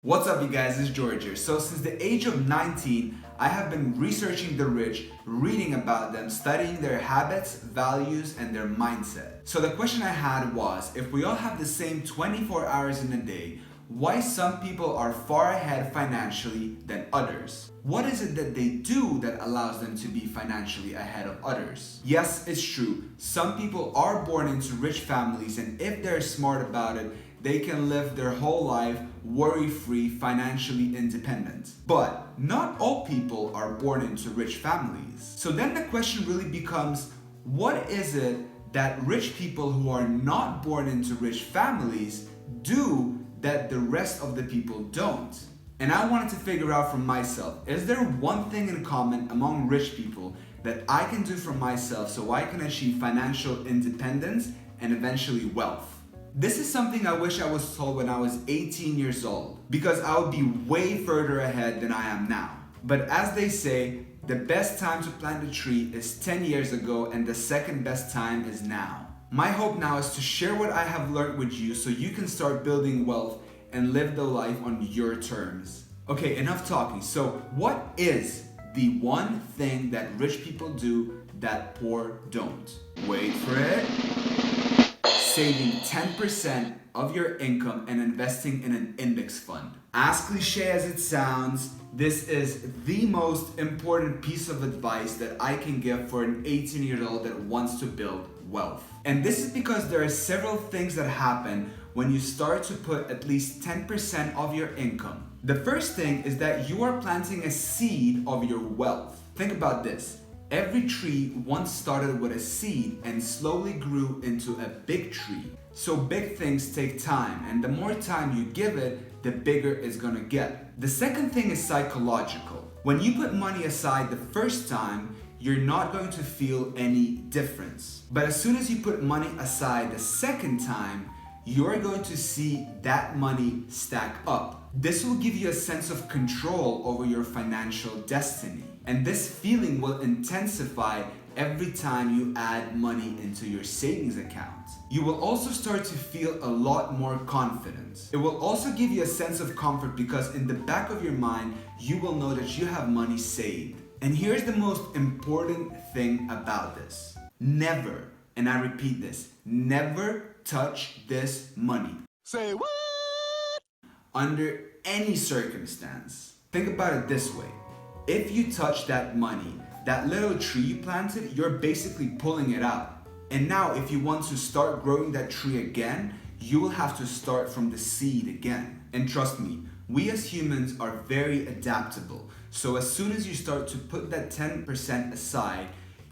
What's up, you guys? It's George here. So since the age of 19, I have been researching the rich, reading about them, studying their habits, values, and their mindset. So the question I had was, if we all have the same 24 hours in a day, why some people are far ahead financially than others? What is it that they do that allows them to be financially ahead of others? Yes, it's true. Some people are born into rich families, and if they're smart about it, they can live their whole life worry-free, financially independent. But not all people are born into rich families. So then the question really becomes, what is it that rich people who are not born into rich families do that the rest of the people don't? And I wanted to figure out for myself, is there one thing in common among rich people that I can do for myself so I can achieve financial independence and eventually wealth? This is something I wish I was told when I was 18 years old, because I would be way further ahead than I am now. But as they say, the best time to plant a tree is 10 years ago and the second best time is now. My hope now is to share what I have learned with you so you can start building wealth and live the life on your terms. Okay, enough talking. So what is the one thing that rich people do that poor don't? Wait for it. Saving 10% of your income and investing in an index fund. As cliche as it sounds, this is the most important piece of advice that I can give for an 18-year-old that wants to build wealth. And this is because there are several things that happen when you start to put at least 10% of your income. The first thing is that you are planting a seed of your wealth. Think about this. Every tree once started with a seed and slowly grew into a big tree. So big things take time, and the more time you give it, the bigger it's gonna get. The second thing is psychological. When you put money aside the first time, you're not going to feel any difference. But as soon as you put money aside the second time, you're going to see that money stack up. This will give you a sense of control over your financial destiny. And this feeling will intensify every time you add money into your savings account. You will also start to feel a lot more confident. It will also give you a sense of comfort because in the back of your mind, you will know that you have money saved. And here's the most important thing about this. Never, and I repeat this, never touch this money. Say what? Under any circumstance. Think about it this way. If you touch that money, that little tree you planted, you're basically pulling it out. And now if you want to start growing that tree again, you will have to start from the seed again. And trust me, we as humans are very adaptable. So as soon as you start to put that 10% aside,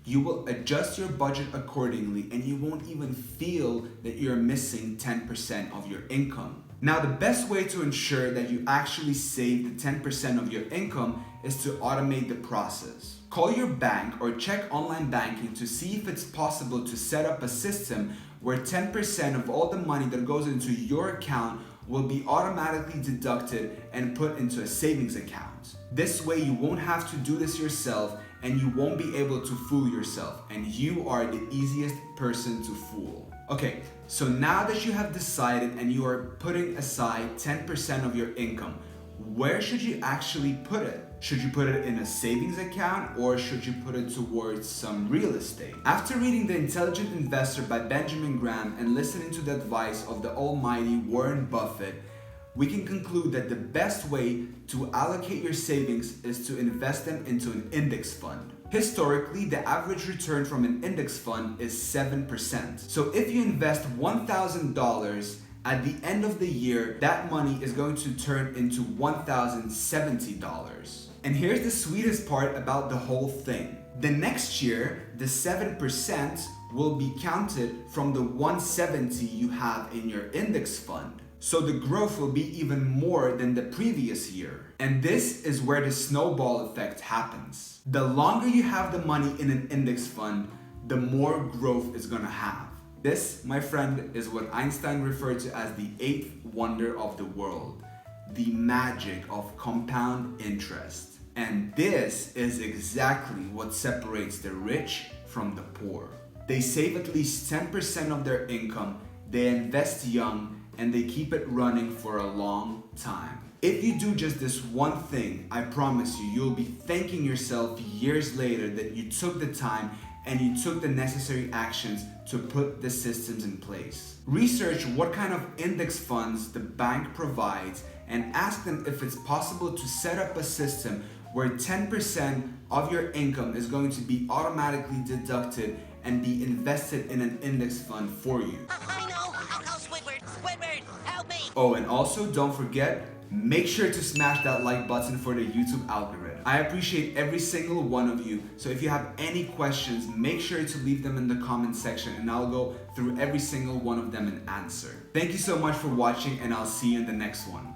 you will adjust your budget accordingly and you won't even feel that you're missing 10% of your income. Now, the best way to ensure that you actually save the 10% of your income is to automate the process. Call your bank or check online banking to see if it's possible to set up a system where 10% of all the money that goes into your account will be automatically deducted and put into a savings account. This way you won't have to do this yourself and you won't be able to fool yourself, and you are the easiest person to fool. Okay, so now that you have decided and you are putting aside 10% of your income, where should you actually put it? Should you put it in a savings account or should you put it towards some real estate? After reading The Intelligent Investor by Benjamin Graham and listening to the advice of the almighty Warren Buffett, we can conclude that the best way to allocate your savings is to invest them into an index fund. Historically, the average return from an index fund is 7%. So if you invest $1,000, at the end of the year, that money is going to turn into $1,070. And here's the sweetest part about the whole thing. The next year, the 7% will be counted from the 170 you have in your index fund. So the growth will be even more than the previous year. And this is where the snowball effect happens. The longer you have the money in an index fund, the more growth it's gonna have. This, my friend, is what Einstein referred to as the eighth wonder of the world, the magic of compound interest. And this is exactly what separates the rich from the poor. They save at least 10% of their income, they invest young, and they keep it running for a long time. If you do just this one thing, I promise you, you'll be thanking yourself years later that you took the time and you took the necessary actions to put the systems in place. Research what kind of index funds the bank provides and ask them if it's possible to set up a system where 10% of your income is going to be automatically deducted and be invested in an index fund for you. I know! I'll call Squidward! Squidward, help me! Oh, and also don't forget, make sure to smash that like button for the YouTube algorithm. I appreciate every single one of you, so if you have any questions, make sure to leave them in the comment section and I'll go through every single one of them and answer. Thank you so much for watching and I'll see you in the next one.